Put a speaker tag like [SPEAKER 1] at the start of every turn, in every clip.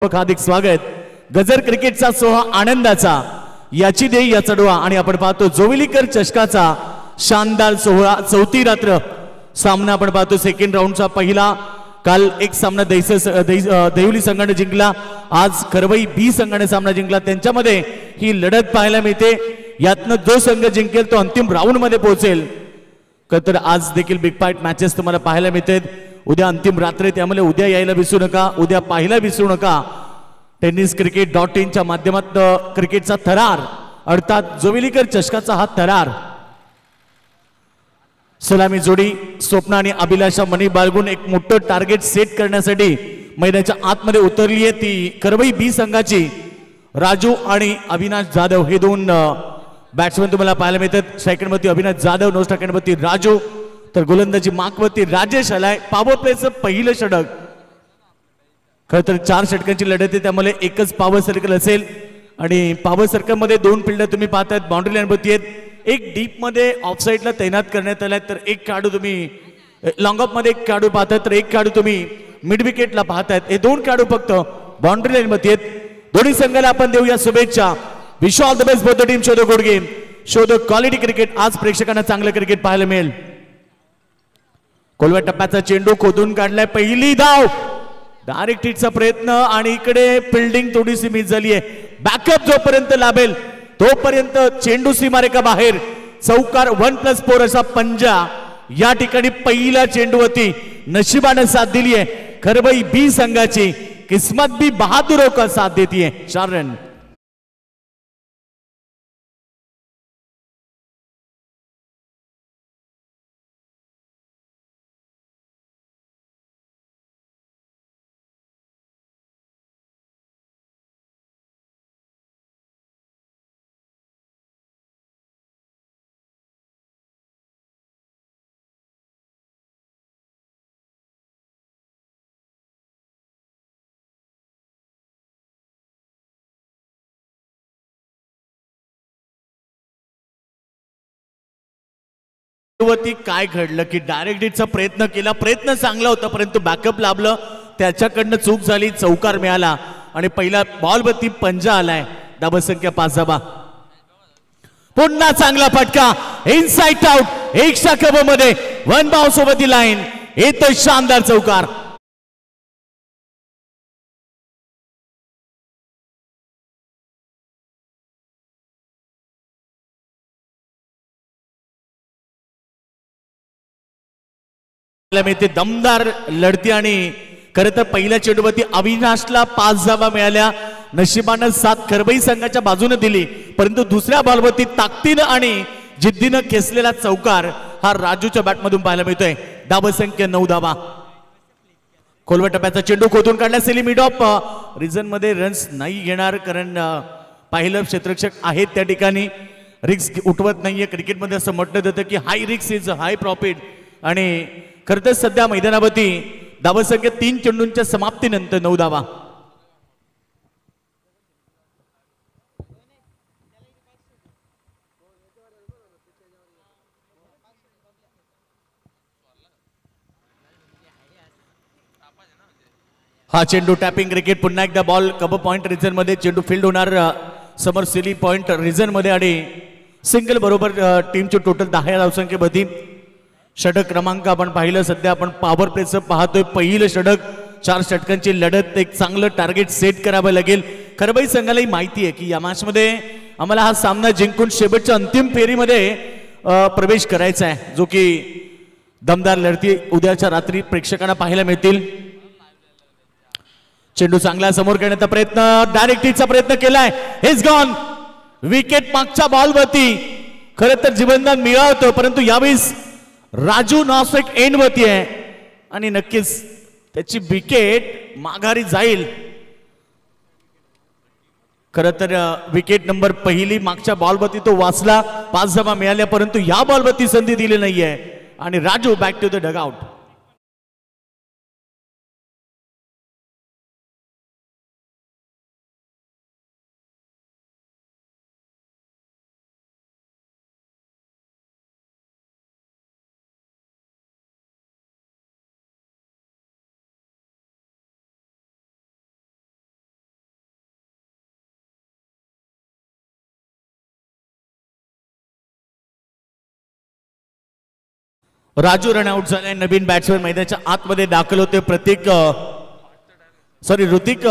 [SPEAKER 1] हार्दिक स्वागत। गजर क्रिकेटचा सोहळा आनंदाचा याची देई या चढवा आणि आपण पाहतो जोविलीकर चषकाचा शानदार सोहळा। चौथी रात्र सामना आपण पाहतो सेकंड राउंडचा पहिला। काल एक सामना देवली संघाने जिंकला, आज खरवई बी संघाने सामना जिंकला। त्यांच्यामध्ये ही लढत पाहायला मिळते, यातनं जो संघ जिंकेल तो अंतिम राउंड मध्ये पोहोचेल। तर आज देखील बिग फाइट मॅचेस तुम्हाला पाहायला मिळतात। उद्या अंतिम रात्र, त्यामुळे उद्या यायला विसरू नका, उद्या पाहायला विसरू नका। tenniscricket.in च्या माध्यमातून क्रिकेटचा थरार अर्थात जोविलीकर चषकाचा हा थरार। सलामी जोडी स्वप्न आणि अभिलाषा मनी बाळगून एक मोठं टार्गेट सेट करण्यासाठी मैदानाच्या आतमध्ये उतरली आहे। ती करवई बी संघाची राजू आणि अविनाश जाधव हे दोन बॅट्समन तुम्हाला पाहायला मिळतात। सेकंडवरती अविनाश जाधव, नो सेकंडवरती राजू, तर गोलंदाजी मार्कवरती राजेश आलाय। पॉवर प्लेचं पहिलं षटक, खरं तर 4 षटकांची लढत आहे, त्यामुळे एकच पॉवर सर्कल असेल आणि पॉवर सर्कल मध्ये 2 फिल्डर तुम्ही पाहतायत, बाउंड्री लाईनवरती आहेत। एक डीप मध्ये ऑफ साइडला तैनात करण्यात आलाय, तर एक खेळाडू तुम्ही लॉंग ऑफ मध्ये एक खेळाडू पाहतायत, तर एक खेळाडू तुम्ही मिड विकेटला पाहतायत। हे 2 खेळाडू फक्त बाउंड्री लाईनवरती आहेत। दोन्ही संघाला आपण देऊया शुभेच्छा। Wish all the best for the team. Show the good game, show the quality cricket. आज प्रेक्षकांना चांगलं क्रिकेट पाहायला मिळेल। कोलव्या टप्प्याचा चेंडू खोदून काढलाय, पहिली धाव, डायरेक्ट हिटचा प्रयत्न आणि इकडे फिल्डिंग थोडीशी मिस झाली आहे। बॅकअप जोपर्यंत लाभेल तोपर्यंत चेंडू सीमारेखा बाहेर, चौकार 1+4 असा पंजा या ठिकाणी पहिल्या चेंडूवरती नशिबाने साथ दिली आहे। खरवई बी संघाची किस्मत भी बहादुरों का साथ देती है। 4 रन। काय घडलं की डायरेक्ट हिटचा प्रयत्न केला, प्रयत्न चांगला होता परंतु बॅकअप लाभलं, त्याच्याकडनं चूक झाली, चौकार मिळाला आणि पहिला बॉलवरती पंजा आलाय। धावसंख्या 5 धावा। पुन्हा चांगला फटका, इनसाइड आउट, एक मध्ये 1 बाउन्स ओव्हर दी लाईन, येतो शानदार चौकार। मिळते दमदार लढती आणि खरं तर पहिल्या चेंडूवरती अविनाशला 5 धावा मिळाल्या। नशिबानं साथ खरवई संघाच्या बाजूने दिली, परंतु दुसऱ्या बॉलवरती ताकदीनं आणि जिद्दीनं खेचलेला चौकार हा राजूच्या बॅटमधून पाहायला मिळतोय। धावसंख्या 9 धावा। खोलव्या टप्प्याचा चेंडू खोदून काढला, सेली मिड ऑफ रिझन मध्ये रन्स नाही घेणार, कारण पाहिलं क्षेत्ररक्षक आहेत त्या ठिकाणी, रिस्क उठवत नाहीये। क्रिकेटमध्ये असं म्हटलं जातं की high risk is hi profit, आणि खरं तर सध्या मैदानावरती धावसंख्या 3 चेंडूंच्या समाप्तीनंतर 9 धावा। हा चेंडू टॅपिंग क्रिकेट, पुन्हा एकदा बॉल कव्हर पॉइंट रिजन मध्ये, चेंडू फील्ड होणार समोर सिली पॉइंट रिजन मध्ये आणि सिंगल बरोबर टीमची टोटल 10 धावसंख्येवरती। षटक क्रमांक आपण पाहिलं, सध्या आपण पॉवर प्लेचं पाहतोय, पहिलं षटक, 4 षटकांची लढत, एक चांगलं टार्गेट सेट करावं लागेल। खरवई संघालाही माहिती आहे की या मॅच मध्ये आम्हाला हा सामना जिंकून शेवटच्या अंतिम फेरीमध्ये प्रवेश करायचा आहे, जो की दमदार लढती उद्याच्या रात्री प्रेक्षकांना पाहायला मिळतील। चेंडू चांगला समोर करण्याचा प्रयत्न, डायरेक्ट हिटचा प्रयत्न केलाय, इज गॉन। विकेट मागच्या बॉलवरती खरं तर जीवनदान मिळवतो, परंतु यावेळेस राजू नॉस्ट्रिक एंड वरती आहे आणि नक्कीच त्याची विकेट माघारी जाईल। खरं तर विकेट नंबर पहिली मागच्या बॉलवरती तो वाचला, 5 धावा मिळाल्या, परंतु या बॉलवरती संधी दिली नाहीये आणि Raju back to the dugout. Raju run out झालाय. नवीन बॅट्समॅन मैदानाच्या आतमध्ये दाखल होते. ऋतिक.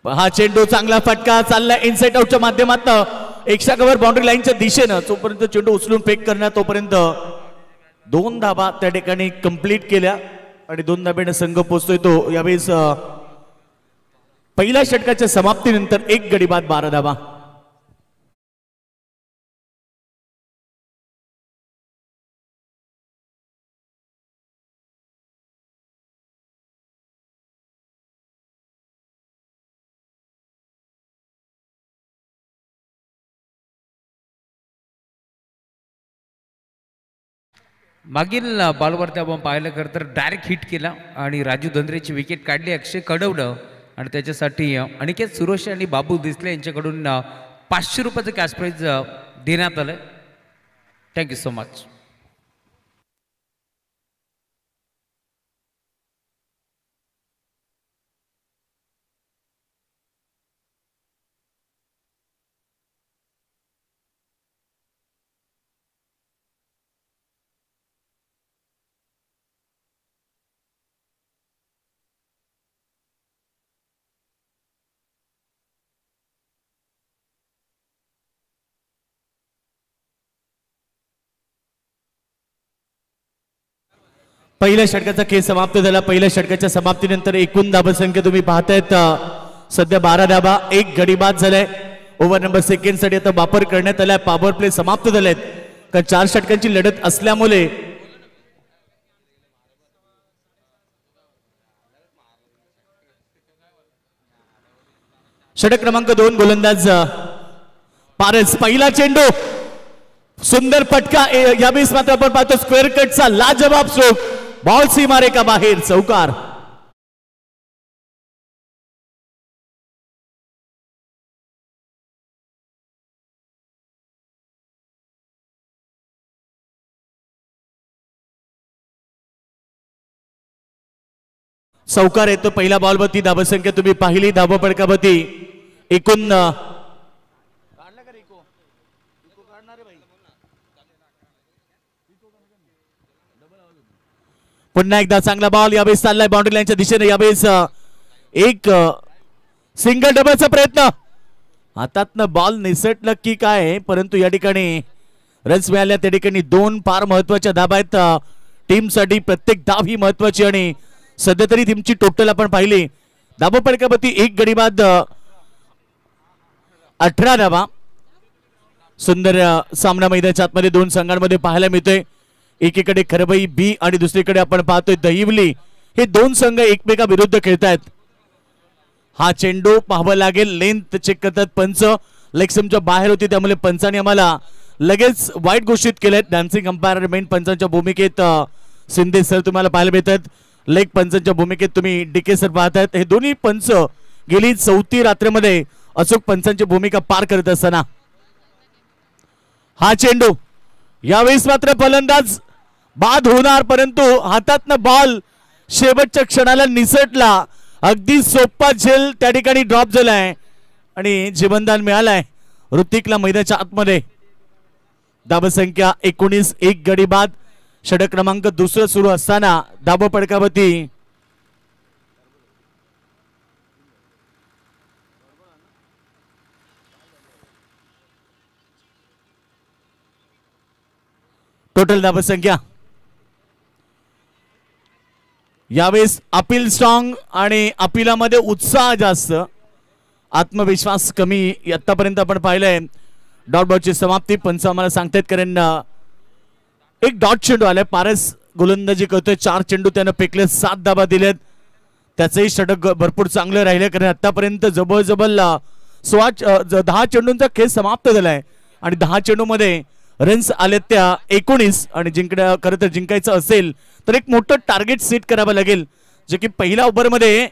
[SPEAKER 1] हा चेंडू चांगला फटका चालला इनसाइड आउटच्या माध्यमातून एक्स्ट्रा कव्हर बाउंड्री लाईनच्या दिशेनं. तोपर्यंत चेंडू उचलून फेक करण्यात तोपर्यंत 2 धाबा त्या ठिकाणी कंप्लीट केल्या आणि 2 धाब्याने संघ पोहोचतोय तो. यावेळेस पहिल्या षटकाच्या समाप्तीनंतर 1 गडी बाद 12 धाबा.
[SPEAKER 2] मागील बॉलवरती आपण पाहिलं खरं तर डायरेक्ट हिट केला आणि राजू धंद्रेची विकेट काढली. अक्षय कडवलं आणि त्याच्यासाठी अनिकेत सुरोशे आणि बाबू दिसले यांच्याकडून 500 रुपयाचं कॅश प्राईज देण्यात आलं. Thank you so much.
[SPEAKER 1] पहिल्या षटकाचा खेळ समाप्त झाला. पहिल्या षटकाच्या समाप्तीनंतर एकूण धाबा संख्या तुम्ही पाहतायत सध्या 12 धाबा. 1 गडी बाद झालाय. ओव्हर नंबर सेकंड साठी आता वापर करण्यात आलाय. पॉवर प्ले समाप्त झालेत कारण 4 षटकांची लढत असल्यामुळे षटक क्रमांक 2 गोलंदाज पारस. पहिला चेंडू सुंदर फटका. यावेळेस मात्र आपण पाहतो स्क्वेअर कटचा लाजवाब स्ट्रोक. बॉल सीमारेखा बाहेर चौकार. चौकार येतो. पहिल्या बॉलवरती धावसंख्या तुम्ही पाहिली. धाव फटकावरती एकूण पुन्हा एकदा चांगला बॉल यावेळेस चाललाय बाउंड्री लाईनच्या दिशेने. यावेळेस एक सिंगल डबलचा प्रयत्न. हातातनं बॉल निसटलं की काय परंतु या ठिकाणी रन्स मिळाल्या. त्या ठिकाणी 2 फार महत्वाच्या धाबा आहेत टीमसाठी. प्रत्येक धाव ही महत्वाची आणि सध्या तरी टीमची टोटल आपण पाहिली. धाबा फटकावरती 1 गडी बाद 18 धाबा. सुंदर सामना मैदानाच्या आतमध्ये 2 संघांमध्ये पाहायला मिळतोय. एकीकडे खरबई बी आणि दुसरीकडे आपण पाहतोय दहिवली. हे 2 संघ एकमेकाविरुद्ध खेळतायत. हा चेंडू पाहावा लागेल. लेंथ चेक करतात पंच. लेगस्टंपच्या बाहेर होती त्यामुळे पंचाने आम्हाला लगेच वाईट घोषित केलेत. डान्सिंग अंपायर मेन पंचांच्या भूमिकेत शिंदे सर तुम्हाला पाहायला मिळतात. लेग पंचांच्या भूमिकेत तुम्ही डीके सर पाहतायत. हे दोन्ही पंच गेली 4थी रात्रीमध्ये अचूक पंचांची भूमिका पार करत असताना हा चेंडू यावेळेस मात्र फलंदाज बाद होणार परंतु हातातनं बॉल शेवटच्या क्षणाला निसटला. अगदी सोपा झेल त्या ठिकाणी ड्रॉप झालाय आणि जीवनदान मिळालाय ऋतिकला मैदानाच्या आतमध्ये. धावसंख्या 19. 1 गडी बाद. षटक क्रमांक 2 सुरू असताना धाव फटकावरती टोटल धावसंख्या यावेळेस अपील स्ट्रॉंग आणि अपिलामध्ये उत्साह जास्त, आत्मविश्वास कमी. आतापर्यंत आपण पाहिलंय डॉट बॉलची समाप्ती. पंच आम्हाला सांगतायत कारण एक डॉट चेंडू आलाय. पारस गोलंदाजी करतोय. 4 चेंडू त्यानं फेकले. 7 धाबा दिलेत. त्याचंही षटक भरपूर चांगलं राहिलं कारण आतापर्यंत जबरजबल 10 चेंडूंचा खेळ समाप्त झालाय आणि 10 चेंडू मध्ये रन्स आलेत त्या 19 आणि खरं तर जिंकायचं असेल तर एक मोठं टार्गेट सेट करावं लागेल जे की पहिल्या ओव्हरमध्ये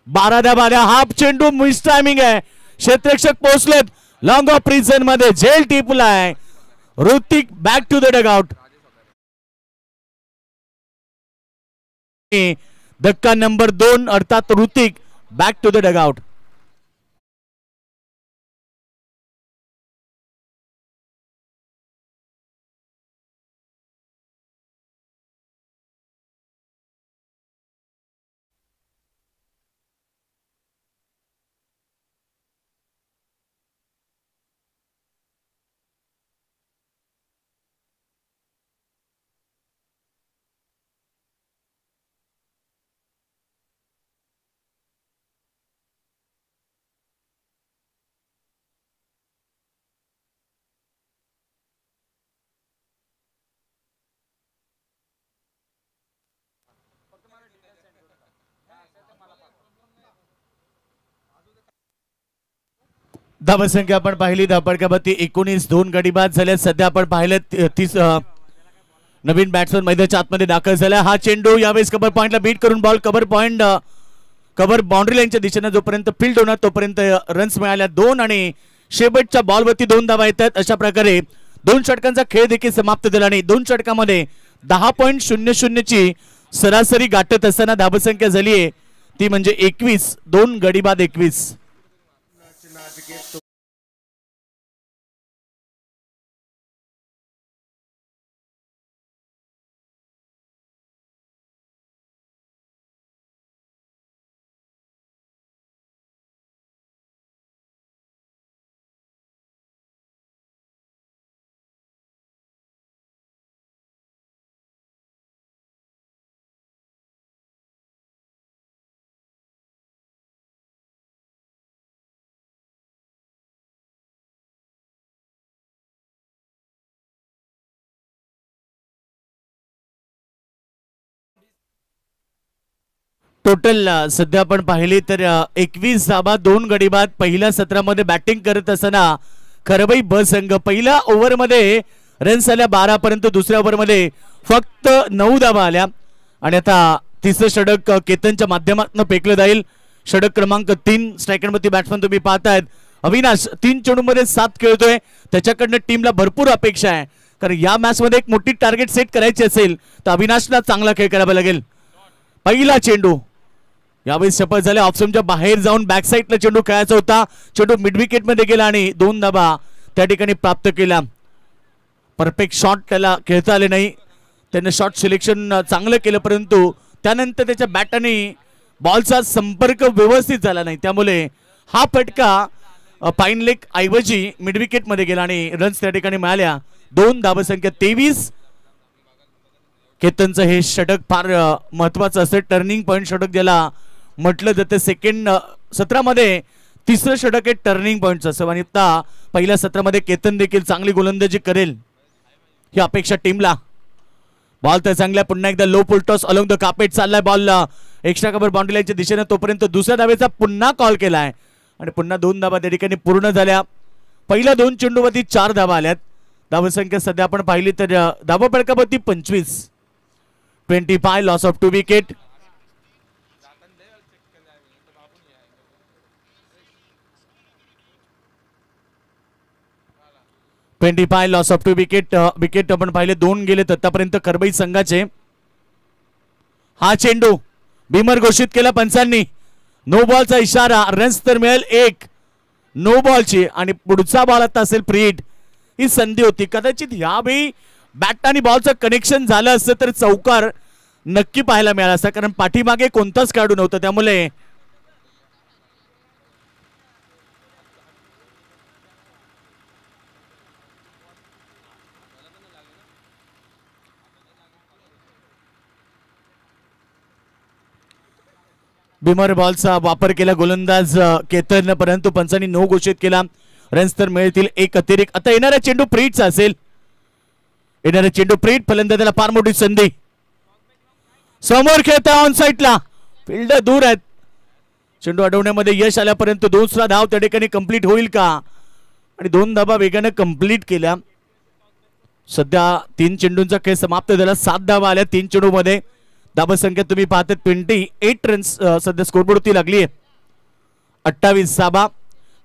[SPEAKER 1] 12 धाबा आल्या. हाफ चेंडू मिस टायमिंग आहे. क्षेत्ररक्षक पोहोचलेत. लॉंग ऑफ प्रिझन मध्ये झेल टिपलाय. Hrithik back to the dugout. धक्का नंबर 2 अर्थात Hrithik back to the dugout. धावसंख्या आपण पाहिली धापडक्यावरती 19 2 गडी बाद झाले. सध्या आपण पाहिलं 30 नवीन बॅट्समन मैदानाच्या आतमध्ये दाखल झाला. हा चेंडू यावेळेस कव्हर पॉइंटला बीट करून ball cover point cover boundary लाईनच्या दिशेने जोपर्यंत फील्ड होणार तोपर्यंत रन्स मिळाल्या 2 आणि शेवटच्या बॉलवरती 2 धावा येतात. अशा प्रकारे 2 षटकांचा खेळ देखील समाप्त झाला आणि 2 षटकामध्ये 10.00 ची सरासरी गाठत असताना धावसंख्या झाली आहे ती म्हणजे 21 2 गडी बाद 21. टोटल सध्या आपण पाहिली तर 21 धावा 2 गडी बाद. पहिल्या सत्रामध्ये बॅटिंग करत असताना खरबई ब संघ पहिल्या ओव्हरमध्ये रन्स आल्या 12 परंतु दुसऱ्या ओव्हरमध्ये फक्त 9 धावा आल्या आणि आता तिसरं षटक केतनच्या माध्यमातून फेकलं जाईल. षटक क्रमांक 3 स्ट्रायकरमध्ये बॅट्समन तुम्ही पाहतायत अविनाश 3 चेंडूमध्ये 7 खेळतोय. त्याच्याकडनं टीमला भरपूर अपेक्षा आहे कारण या मॅच मध्ये एक मोठी टार्गेट सेट करायची असेल तर अविनाशला चांगला खेळ करावा लागेल. पहिला चेंडू यावेळी सफल झाले. ऑफस्टंपच्या बाहेर जाऊन बॅक साईडला चेंडू खेळायचा होता. चेंडू मिड विकेट मध्ये गेला आणि 2 धावा त्या ठिकाणी प्राप्त केला. परफेक्ट शॉट त्याला खेळता आले नाही. त्याने शॉट सिलेक्शन चांगलं केलं परंतु त्यानंतर त्याच्या बॅट आणि बॉलचा संपर्क व्यवस्थित झाला नाही त्यामुळे हा फटका पाईन लेग ऐवजी मिड विकेट मध्ये गेला आणि रन्स त्या ठिकाणी मिळाल्या. 2 धावसंख्या 23. केतनचं हे षटक फार महत्वाचं असतं. टर्निंग पॉईंट षटक ज्याला म्हटलं जातं. सेकंड सत्रामध्ये तिसरं षटक हे टर्निंग पॉईंटचं असं आणि आता पहिल्या सत्रामध्ये केतन देखील चांगली गोलंदाजी करेल ही अपेक्षा टीमला. बॉल तर चांगला पुन्हा एकदा low full toss along the carpet चाललाय. बॉल एक्स्ट्रा कव्हर बाउंड्री लाईनच्या दिशेने तोपर्यंत दुसऱ्या धावेचा पुन्हा कॉल केलाय आणि पुन्हा 2 धावा त्या ठिकाणी पूर्ण झाल्या. पहिल्या 2 चेंडूवरती 4 धावा आल्यात. धावसंख्या सध्या आपण पाहिली तर धावा फलकावरती 25. 25 loss of 2 wicket. Loss of 2 wicket. Wicket आपण पाहिले 2 गेलेत आतापर्यंत खरबई संघाचे. हा चेंडू बिमर घोषित केला पंचांनी. नो बॉलचा इशारा. रन्स तर मिळेल 1 नो बॉलची आणि पुढचा बॉल आता असेल फ्री हिट. ही संधी होती कदाचित यावेळी बॅट आणि बॉलचं कनेक्शन झालं असतं तर चौकार नक्की पाहायला मिळाला असता कारण पाठीमागे कोणताच खेळाडू नव्हता त्यामुळे बिमर बॉलचा वापर केला गोलंदाज केतन परंतु पंचांनी नो घोषित केला. रन्स तर मिळतील 1 अतिरिक्त. आता येणारा चेंडू प्रीटचा असेल. येणारा चेंडू प्रीट फलंदाजाला फार मोठी संधी. समोर खेळता ऑन साईडला फिल्डर दूर आहेत. चेंडू अडवण्यामध्ये यश आल्यापर्यंत दुसरा धाव त्या ठिकाणी कंप्लीट होईल का आणि 2 धावा वेगाने कंप्लीट केल्या. सध्या 3 चेंडूंचा खेळ समाप्त झाला. 7 धावा आल्या 3 चेंडूमध्ये. धावसंख्या तुम्ही पाहता 28 रन्स सध्या स्कोरबोर्डवरती लागली आहे. 28 धावा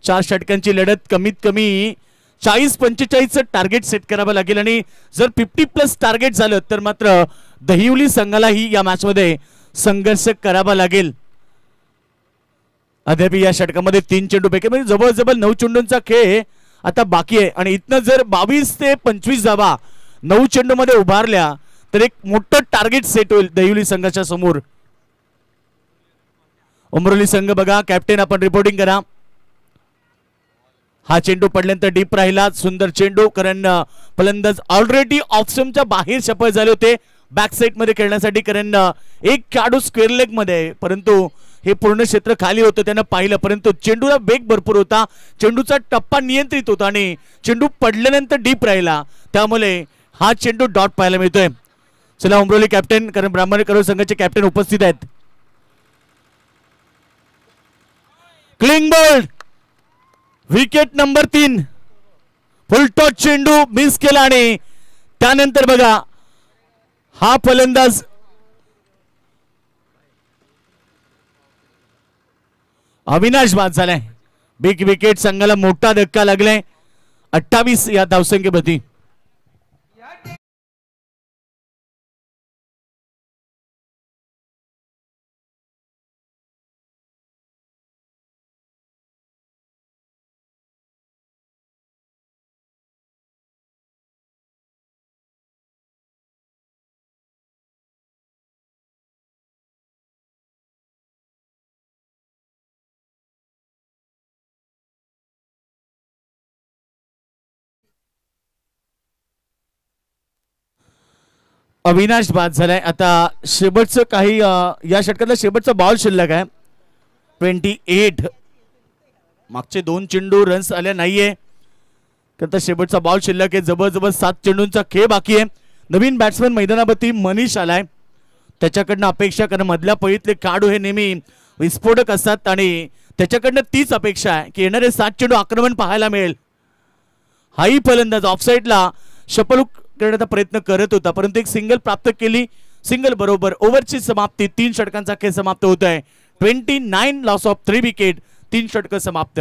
[SPEAKER 1] 4 षटकांची लढत. कमीत कमी 40-45 टार्गेट सेट करावं लागेल आणि जर 50+ टार्गेट झालं तर मात्र दहिवली संघालाही या मॅच मध्ये संघर्ष करावा लागेल. अद्याप या षटकामध्ये 3 चेंडूपैकी म्हणजे जवळजवळ 9 चेंडूंचा खेळ आता बाकी आहे आणि इथनं जर 22 ते 25 धावा 9 चेंडूमध्ये उभारल्या तर एक मोठं टार्गेट सेट होईल दहिवली संघाच्या समोर. उमरोली संघ बघा कॅप्टन आपण रिपोर्टिंग करा. हा चेंडू पडल्यानंतर डीप राहिला. सुंदर चेंडू कारण फलंदाज ऑलरेडी ऑफ स्टंपच्या बाहेर सफल झाले होते बॅक साइड मध्ये खेळण्यासाठी कारण एक खेळाडू स्क्वेअर लेग मध्ये परंतु हे पूर्ण क्षेत्र खाली होतं त्यानं पाहिलं परंतु चेंडूला वेग भरपूर होता. चेंडूचा टप्पा नियंत्रित होता आणि चेंडू पडल्यानंतर डीप राहिला त्यामुळे हा चेंडू डॉट पाहायला मिळतोय. चला उमरोली कॅप्टन कारण ब्राह्मणी करोड संघाचे कॅप्टन उपस्थित आहेत. Clean bowled wicket number 3. Full toss चेंडू मिस केला आणि त्यानंतर बघा हा फलंदाज अविनाश बाद झालाय. बिग विकेट, संघाला मोठा धक्का लागलाय. 28 या धावसंख्येवरती. अविनाश बाद झालाय. आता शेवटचं काही या षटकातला शेवटचा बॉल शिल्लक आहे. 28. मागचे 2 चेंडू रन्स आले नाहीये. तर शेवटचा बॉल शिल्लक आहे. जबरदस्त 7 चेंडूंचा खेळ बाकी आहे. नवीन बॅट्समॅन मैदानावरती मनीष आलाय. त्याच्याकडनं अपेक्षा, कारण मधल्या फळीतले खेळाडू हे नेहमी विस्फोटक असतात आणि त्याच्याकडनं तीच अपेक्षा आहे की येणारे 7 चेंडू आक्रमण पाहायला मिळेल. हाही फलंदाज ऑफसाईडला शपलूक करण्याचा प्रयत्न करत होता, परंतु एक सिंगल प्राप्त केली. सिंगल बरोबर ओव्हरची समाप्ती. 3 षटकांचा खेळ समाप्त होत आहे. 29 लॉस ऑफ 3 विकेट. 3 षटक समाप्त.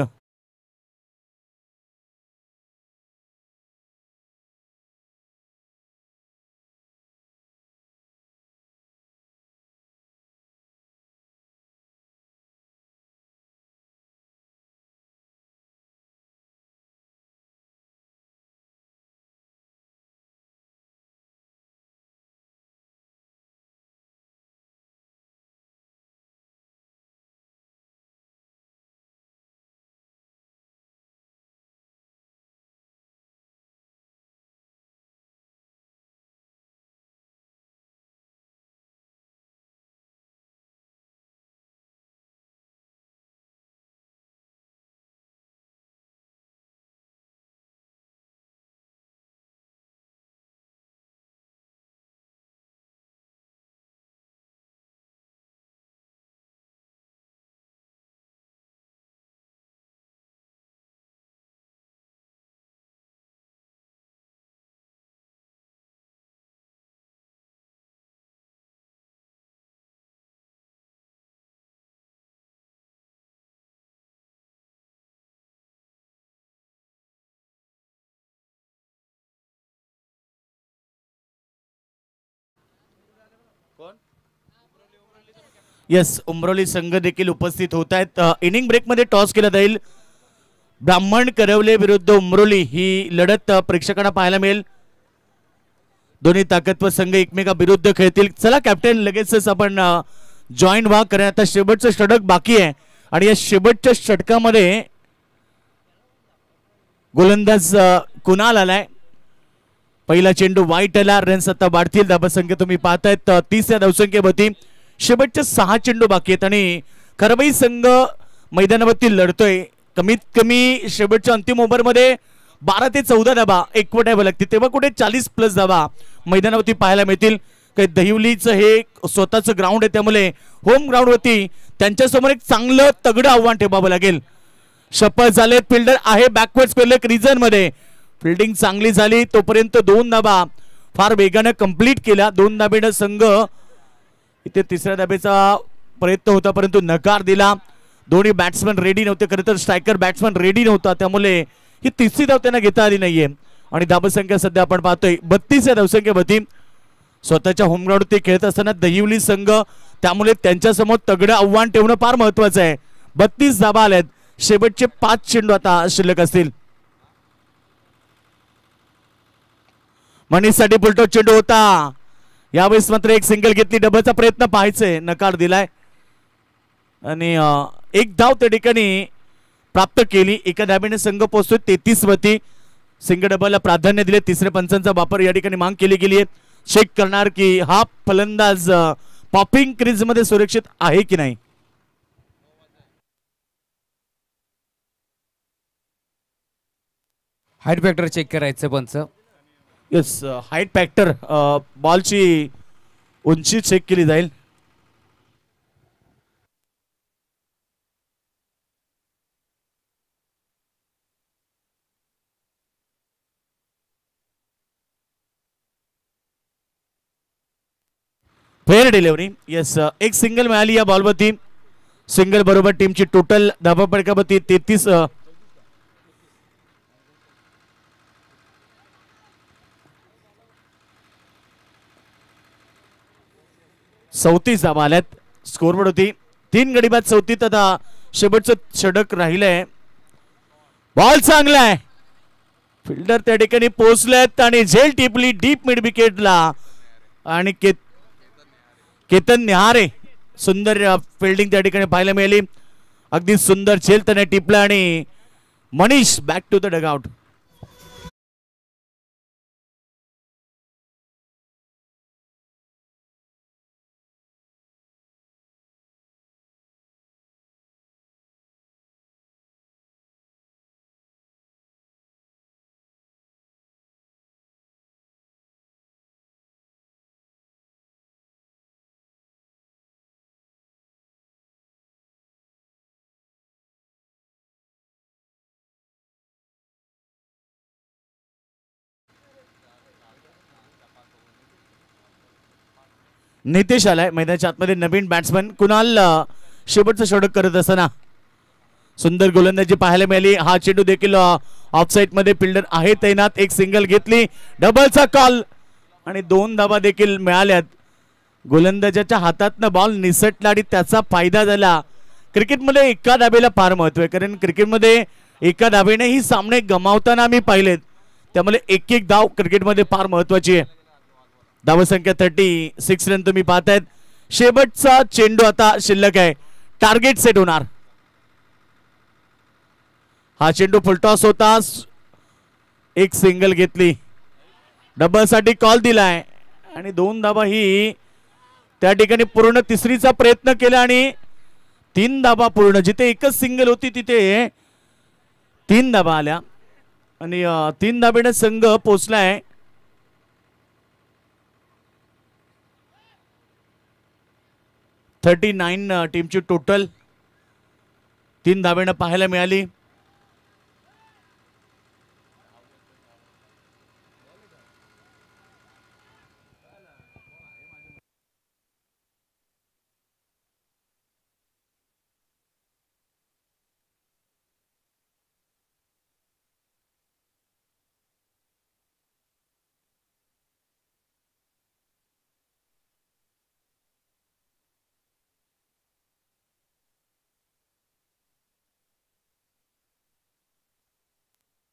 [SPEAKER 1] येस, उमरोली संघ देखील उपस्थित होत आहेत. इनिंग ब्रेक मध्ये टॉस केला जाईल. ब्राह्मण करवले विरुद्ध उमरोली ही लढत प्रेक्षकांना पाहायला मिळेल. दोन्ही ताकदवर संघ एकमेकाविरुद्ध खेळतील. चला कॅप्टन, लगेचच आपण जॉईन व्हा, कारण आता शेवटचं षटक बाकी आहे आणि या शेवटच्या षटकामध्ये गोलंदाज कुणाल आलाय. पहिला चेंडू वाईट आला. रन्स आता वाढतील. धावसंख्या तुम्ही पाहतायत 30 या धावसंख्येवरती. शेवटचे 6 चेंडू बाकी आहेत आणि करवई संघ मैदानावरती लढतोय. कमीत कमी शेवटच्या अंतिम ओव्हरमध्ये 12 ते 14 धावा एकवट यावं लागतील, तेव्हा कुठे 40+ धावा मैदानावरती पाहायला मिळतील. काही दहिवलीचं हे स्वतःचं ग्राउंड आहे, त्यामुळे होम ग्राउंडवरती त्यांच्यासमोर एक चांगलं तगडं आव्हान ठेवावं लागेल. शपथ झालेत. फिल्डर आहे बॅकवर्ड स्क्वेअर रिजन मध्ये. फिल्डिंग चांगली झाली तोपर्यंत 2 धावा फार वेगाने कंप्लीट केल्या. 2 धाबेनं संघ इथे तिसऱ्या धाबेचा प्रयत्न होता, परंतु नकार दिला. दोन्ही बॅट्समन रेडी नव्हते. खरं तर स्ट्रायकर बॅट्समन रेडी नव्हता, त्यामुळे ही तिसरी धाव त्यांना घेता आली नाहीये. आणि धावसंख्या सध्या आपण पाहतोय 32 या धावसंख्येवरती. स्वतःच्या होम ग्राउंडवरती खेळत असताना दहिवली संघ, त्यामुळे त्यांच्यासमोर तगडं आव्हान ठेवणं फार महत्वाचं आहे. 32 धावा आल्यात. शेवटचे 5 चेंडू आता शिल्लक असतील. मनीषसाठी फुलटॉस चेंडू होता. यावेळेस मात्र एक सिंगल घेतली. डबलचा प्रयत्न पाहायचंय, नकार दिलाय आणि एक धाव त्या ठिकाणी प्राप्त केली. एका धाबेने संघ पोहोचतोय 33 वरती. सिंगल डबलला प्राधान्य दिले. तिसऱ्या पंचांचा वापर या ठिकाणी मांग केली गेली आहे. चेक करणार की हा फलंदाज पॉपिंग क्रीज मध्ये सुरक्षित आहे की नाही.
[SPEAKER 2] हाईट फॅक्टर चेक करायचं पंच.
[SPEAKER 1] येस, हाईट फॅक्टर, बॉलची उंची चेक केली जाईल. Fair delivery. येस, एक सिंगल मिळाली या बॉलवरती. सिंगल बरोबर टीमची टोटल धावा फटकावरती 33. 34 धावा आल्यात. स्कोरबोर्ड होती 3 गडी बाद 34. आता शेवटचं षटक राहिलंय. बॉल चांगला आहे. फिल्डर त्या ठिकाणी पोहोचलेत आणि झेल टिपली डीप मिड विकेटला. आणि केतन न्याहारे सुंदर फिल्डिंग त्या ठिकाणी पाहायला मिळाली. अगदी सुंदर झेल त्याने टिपला आणि Manish back to the dugout. Nitesh आलाय मैदानाच्या आतमध्ये. नवीन बॅट्समन कुणाल शेवटचं षटक करत असताना सुंदर गोलंदाजी पाहायला मिळाली. हा चेंडू देखील ऑफसाईड मध्ये फिल्डर आहे तैनात. एक सिंगल घेतली. डबलचा कॉल आणि 2 धावा देखील मिळाल्यात. गोलंदाजाच्या हातातनं बॉल निसटला आणि त्याचा फायदा झाला. क्रिकेटमध्ये एका धावेला फार महत्व आहे, कारण क्रिकेटमध्ये एका धावेनेही सामने गमावताना आम्ही पाहिलेत. त्यामुळे एक एक धाव क्रिकेटमध्ये फार महत्वाची आहे. धावसंख्या 36 रन तुम्ही पाहतायत. शेवटचा चेंडू आता शिल्लक आहे. टार्गेट सेट होणार. हा चेंडू फुलटॉस होता. एक सिंगल घेतली. डबल साठी कॉल दिलाय आणि 2 धावा ही त्या ठिकाणी पूर्ण. तिसरीचा प्रयत्न केला आणि 3 धावा पूर्ण. जिथे एकच सिंगल होती तिथे 3 धावा आल्या आणि 3 धावेने संघ पोचलाय. टीमची टोटल 3 धावेनं पाहायला मिळाली.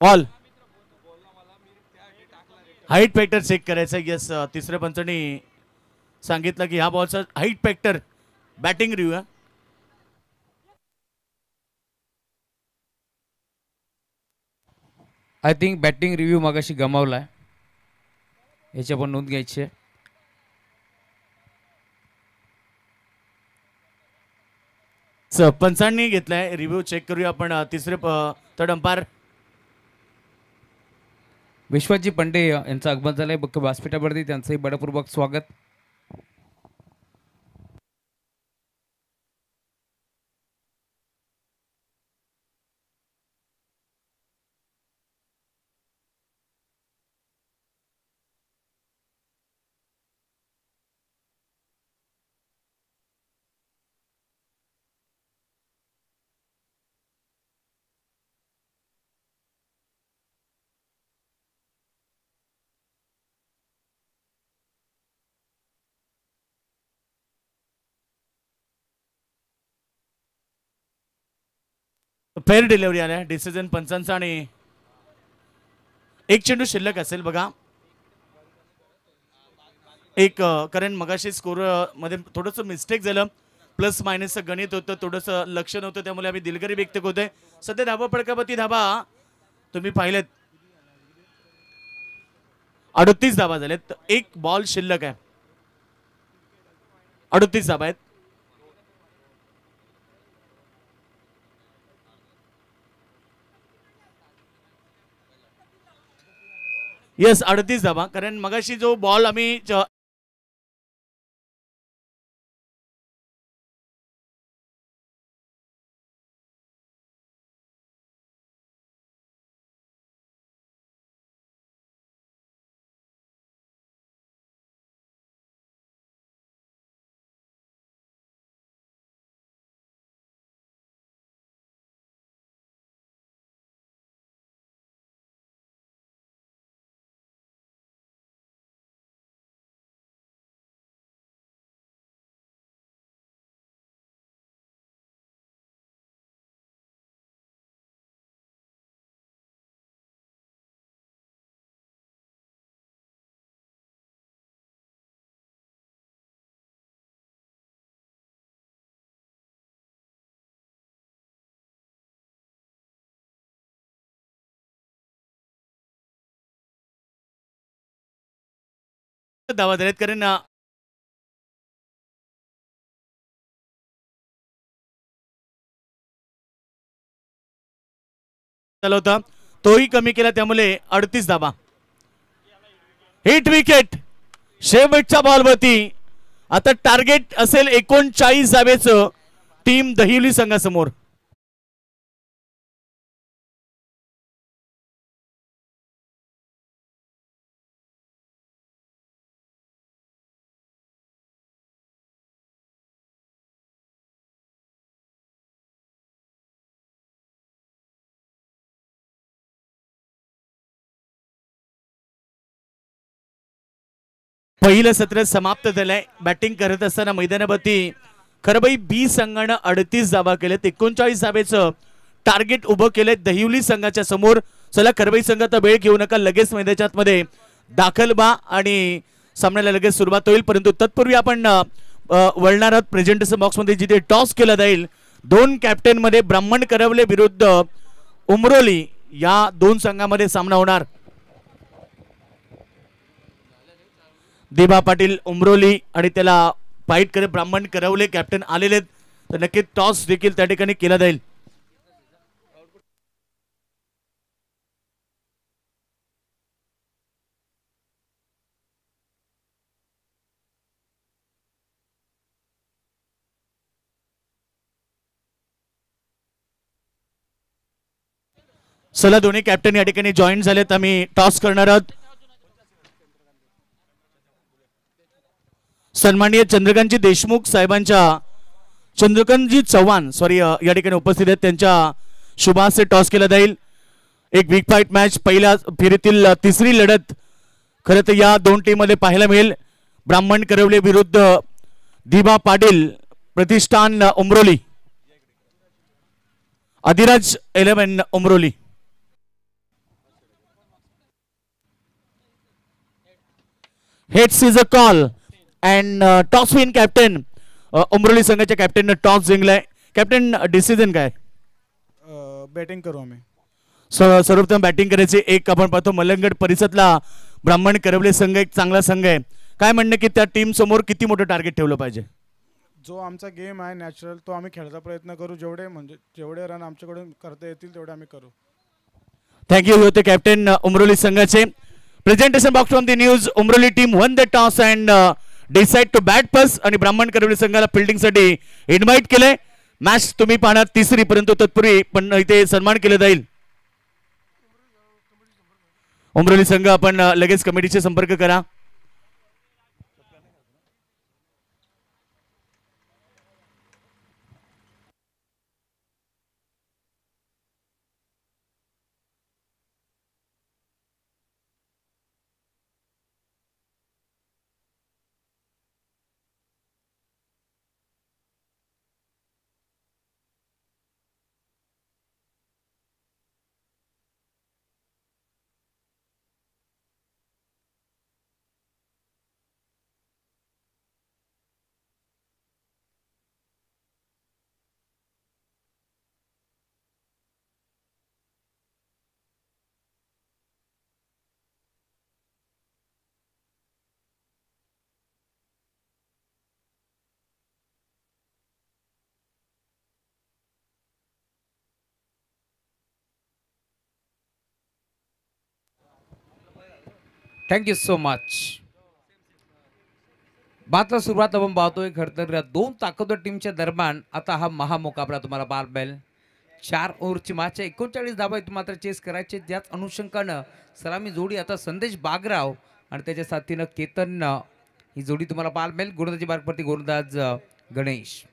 [SPEAKER 1] बॉल हाईट फॅक्टर चेक करायचा. यस, तिसऱ्या पंचाने सांगितलं की ह्या बॉलचा height factor batting review.
[SPEAKER 2] I think batting review मागाशी गमावलाय, याची आपण नोंद घ्यायची आहे.
[SPEAKER 1] पंचांनी घेतलाय रिव्ह्यू. चेक करूया आपण. तिसरे थर्ड अंपायर
[SPEAKER 2] विश्वजी पंडे यांचं आगमन झालंय व्यासपीठावरती. त्यांचंही बडपूर्वक स्वागत.
[SPEAKER 1] फेअर डिलिव्हरी आल्या. डिसिजन पंचांचा आणि एक चेंडू शिल्लक असेल बघा. एक कारण मगाशी स्कोर मध्ये थोडंसं मिस्टेक झालं. प्लस मायनसचं गणित होतं, थोडंसं लक्ष नव्हतं, त्यामुळे आम्ही दिलगिरी व्यक्त करतोय. सध्या धावा फडकावरती धावा तुम्ही पाहिलेत 38 धावा झाल्यात. एक बॉल शिल्लक आहे. 38 धावा आहेत. येस, 38 धावा. कारण मगाशी जो बॉल आम्ही धावा झाल्यात कारण होता तोही कमी केला त्यामुळे 38 धावा. हिट विकेट शेवटच्या बॉलवरती. आता टार्गेट असेल 39 धावेचं टीम दहिवली संघासमोर. पहिलं सत्र समाप्त झालंय. बॅटिंग करत असताना मैदानावरती खरबाई बी संघानं 38 धावा केल्यात. 39 धावेचं टार्गेट उभं केलंय दहिवली संघाच्या समोर. चला खरबाई संघ आता वेळ घेऊ नका, लगेच मैदानाच्या आतमध्ये दाखल बा आणि सामन्याला लगेच सुरुवात होईल. परंतु तत्पूर्वी आपण वळणार आहोत प्रेझेंटेशन बॉक्समध्ये जिथे टॉस केला जाईल. दोन कॅप्टन मध्ये ब्राह्मण करवले विरुद्ध उमरोली या दोन संघामध्ये सामना होणार. दिबा पाटील उमरोली आणि त्याला फाईट करत ब्राह्मण करवले कॅप्टन आलेले, तर नक्की टॉस देखील त्या ठिकाणी केला जाईल. चला दोन्ही कॅप्टन या ठिकाणी जॉईन झालेत. आम्ही टॉस करणार आहोत. सन्माननीय चंद्रकांतजी देशमुख साहेबांच्या चंद्रकांतजी चव्हाण या ठिकाणी उपस्थित आहेत. त्यांच्या शुभासे टॉस केला जाईल. एक बिग फाईट मॅच, पहिल्या फेरीतील तिसरी लढत खरं तर या दोन टीम मध्ये पाहायला मिळेल. ब्राह्मण करवले विरुद्ध दिबा पाटील प्रतिष्ठान Umroli. Adhiraj 11 Umroli. Heads is a call and toss win captain. Umroli संघाच्या कॅप्टनने टॉस जिंकलाय. कॅप्टन डिसिजन काय?
[SPEAKER 3] बॅटिंग करू आम्ही.
[SPEAKER 1] सर्वप्रथम बॅटिंग करायची. एक आपण पाहतो मलंगड परिसरातला ब्राह्मण करवले संघ एक चांगला संघ आहे. काय म्हणणं की त्या टीम समोर किती मोठं टार्गेट ठेवलं पाहिजे?
[SPEAKER 3] जो आमचा गेम आहे नॅचरल तो आम्ही खेळायचा प्रयत्न करू. जेवढे रन आमच्याकडून करता येतील तेवढे आम्ही करू.
[SPEAKER 1] थँक्यू. होते कॅप्टन उमरोली संघाचे. Presentation box from the news. Umroli team won the toss and decide to bat first आणि ब्राह्मण करवले संघाला फिल्डिंग साठी इन्व्हाइट केले. मॅच तुम्ही पाहणार तिसरी, परंतु तत्पूर्वी पण इथे सन्मान केला जाईल. उमरोली संघ आपण लगेच कमिटीचे संपर्क करा.
[SPEAKER 2] Thank you so much. बातला सुरुवात आपण पाहतोय. खरं तर या दोन ताकदवर टीमच्या दरम्यान आता हा महामुकाबला तुम्हाला पाहायला मिळेल. 4 ओव्हरची मॅच आहे. 39 धावा मात्र चेस करायचे. त्याच अनुषंगानं सलामी जोडी आता संदेश बागराव आणि त्याच्या साथीनं केतन ही जोडी तुम्हाला पाहायला मिळेल. गोलंदाजी मार्गवरती गोलंदाज गणेश.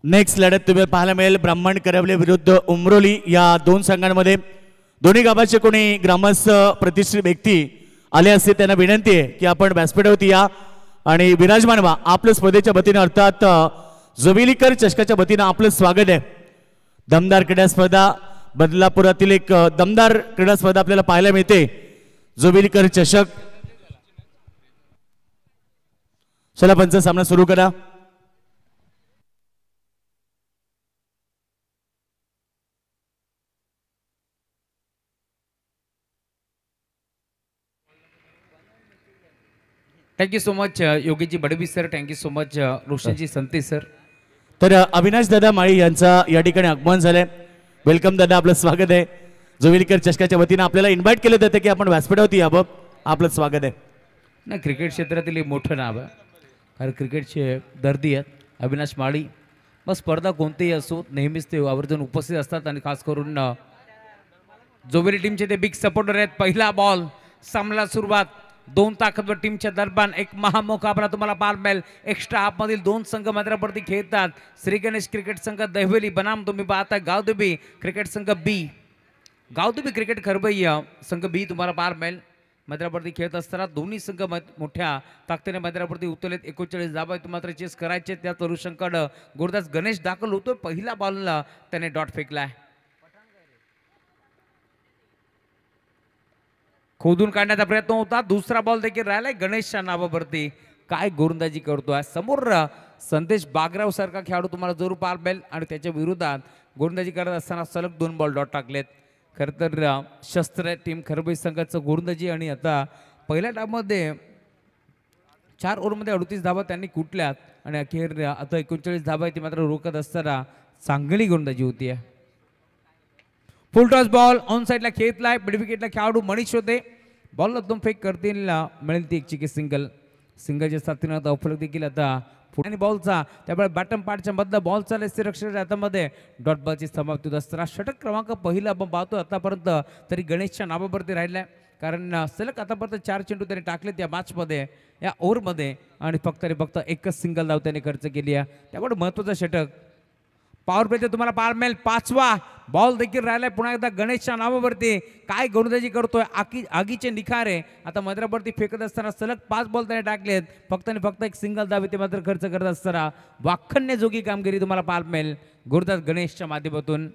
[SPEAKER 1] नेक्स्ट लढत तुम्ही पाहायला मिळेल ब्राह्मण करवले विरुद्ध उमरोली या दोन संघांमध्ये. दोन्ही गावाचे कोणी ग्रामस्थ प्रतिष्ठित व्यक्ती आले असते त्यांना विनंती आहे की आपण व्यासपीठावरती या आणि विराजमान व्हा. आपलं स्पर्धेच्या वतीनं अर्थात जवेलीकर चषकाच्या वतीनं आपलं स्वागत आहे. दमदार क्रीडा स्पर्धा बदलापुरातील एक दमदार क्रीडा स्पर्धा आपल्याला पाहायला मिळते. जोबिलकर चषक. चला पंच सामना सुरू करा.
[SPEAKER 2] Thank you so much Yogiji Badvi sir. Thank you so much Roshanji Sante sir.
[SPEAKER 1] तर अविनाश दादा माळी यांचा या ठिकाणी आगमन झालंय. वेलकम दादा, आपलं स्वागत आहे. जोविलकर चषकाच्या वतीनं आपल्याला इन्व्हाइट केलं जातं की आपण व्यासपीठावरती यावं. आपलं स्वागत आहे.
[SPEAKER 2] नाही, क्रिकेट क्षेत्रातील एक मोठं नाव आहे, कारण क्रिकेटचे दर्दी आहेत अविनाश माळी. मग स्पर्धा कोणतीही असो नेहमीच ते आवर्जून उपस्थित असतात आणि खास करून जोवेली टीमचे ते बिग सपोर्टर आहेत. पहिला बॉल, सामन्याला सुरुवात. दोन ताकदवर टीमच्या दरम्यान एक महामुकाबला तुम्हाला पाहायला मिळेल. एक्स्ट्रा हाफमधील दोन संघ मैदानावरती खेळतात. श्री गणेश क्रिकेट संघ दहिवली बनाम तुम्ही पाहता गावदेवी क्रिकेट संघ बी. गावदेवी क्रिकेट खरबई संघ बी तुम्हाला पाहायला मिळेल. मैदानावरती खेळत असताना दोन्ही संघ मोठ्या ताकदीने मैदानावरती उतरलेत. 39 धावा मात्र चेस करायचे. त्या तरुषांकडं गुरुदास गणेश दाखल होतोय. पहिला बॉलला त्याने डॉट फेकलाय. खोदून काढण्याचा प्रयत्न होता. दुसरा बॉल देखील राहिलाय गणेशच्या नावावरती. काय गोलंदाजी करतोय समोर संदेश बागराव सारखा खेळाडू तुम्हाला जरूर पाहायला मिळेल आणि त्याच्या विरोधात गोलंदाजी करत असताना सलग 2 बॉल डॉट टाकलेत. खरं तर शस्त्र टीम खरबई संघाचं गोलंदाजी. आणि आता पहिल्या डावमध्ये 4 ओव्हरमध्ये 38 धावा त्यांनी कुटल्यात आणि अखेर आता 39 धावा ती मात्र रोखत असताना चांगली गोलंदाजी होती. फुल टॉस बॉल ऑन साईडला खेळलाय. मिडविकेटला खेळाडू मनीष होते. बॉलला 2 फेक करतील, मिळेल ती एक चिकी सिंगल. सिंगलच्या साथीनं आता उपलब्ध देखील आता आणि बॉलचा त्यामुळे बॅटम पार्टच्या मधला बॉल चालले रक्षणाच्या हातामध्ये डॉट बॉलची समाप्ती होत असताना षटक क्रमांक पहिला आपण पाहतो आतापर्यंत तरी गणेशच्या नावावरती राहिलाय. कारण सलग आतापर्यंत 4 चेंडू त्यांनी टाकलेत या मॅचमध्ये, या ओव्हरमध्ये आणि फक्त एकच सिंगल धाव त्याने खर्च केली आहे. त्यामुळे महत्त्वाचं षटक. पॉवर प्लेचे तुम्हाला पाहायला मिळेल. 5वा बॉल देखील राहिलाय पुन्हा एकदा गणेशच्या नावावरती. काय गोलंदाजी करतोय आगीचे निखारे. आता मैदानावरती फेकत असताना सलग 5 बॉल त्याने टाकलेत. फक्त एक सिंगल धाव ते मात्र खर्च करत असताना वाखण्याजोगी कामगिरी तुम्हाला पाहायला मिळेल गुरुदास गणेशच्या माध्यमातून.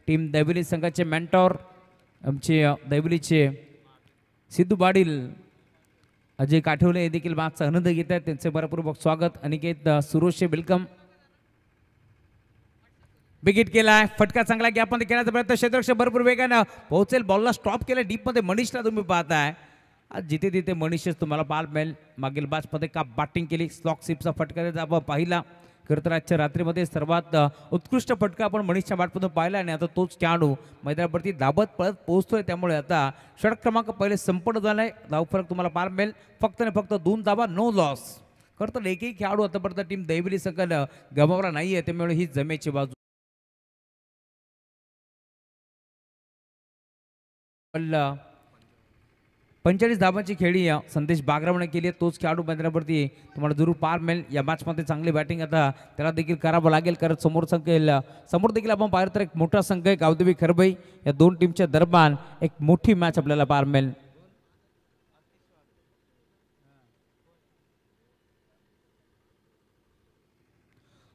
[SPEAKER 2] टीम दैवली संघाचे मेंटॉर आमचे दैवलीचे सिद्धू पाटील, अजय काठवले हे देखील मागचा आनंद घेत आहेत. त्यांचे बरपूर्वक स्वागत. अनिकेत सुरोशे वेलकम. विकेट केलाय. फटका चांगला गॅपमध्ये खेळण्याचा प्रयत्न. क्षेत्ररक्षक भरपूर वेगानं पोहोचेल. बॉलला स्टॉप केलं डीपमध्ये. मनीषला तुम्ही पाहताय. आज जिथे तिथे मनीषच तुम्हाला पाहायला मिळेल. मागील बॅचमध्ये का बॅटिंग केली. स्लॉक सिपचा फटका आपण पाहिला. खरं तर आजच्या रात्रीमध्ये सर्वात उत्कृष्ट फटका आपण मनीषच्या बॅटमधून पाहिला आणि आता तोच खेळाडू मैदानावरती दाबत पळत पोहोचतोय. त्यामुळे आता षटक क्रमांक पहिले संपन्न झालाय. धावफरक तुम्हाला पाहायला मिळेल फक्त 2 धावा, नो लॉस. खरं तर एकही खेळाडू आतापर्यंत टीम दैवली संघानं गमावला नाहीये. त्यामुळे ही जमेची बाजू. 45 धावांची खेळी संदेश बागरावने केली आहे. तोच खेळाडू मैदानावरती तुम्हाला जरूर पार मिळेल. या मॅचमध्ये चांगली बॅटिंग आता त्याला देखील करावं लागेल. कारण समोर देखील आपण पाहिलं तर एक मोठा संघ आहे गावदेवी खरबई. या दोन टीमच्या दरम्यान एक मोठी मॅच आपल्याला पार मिळेल.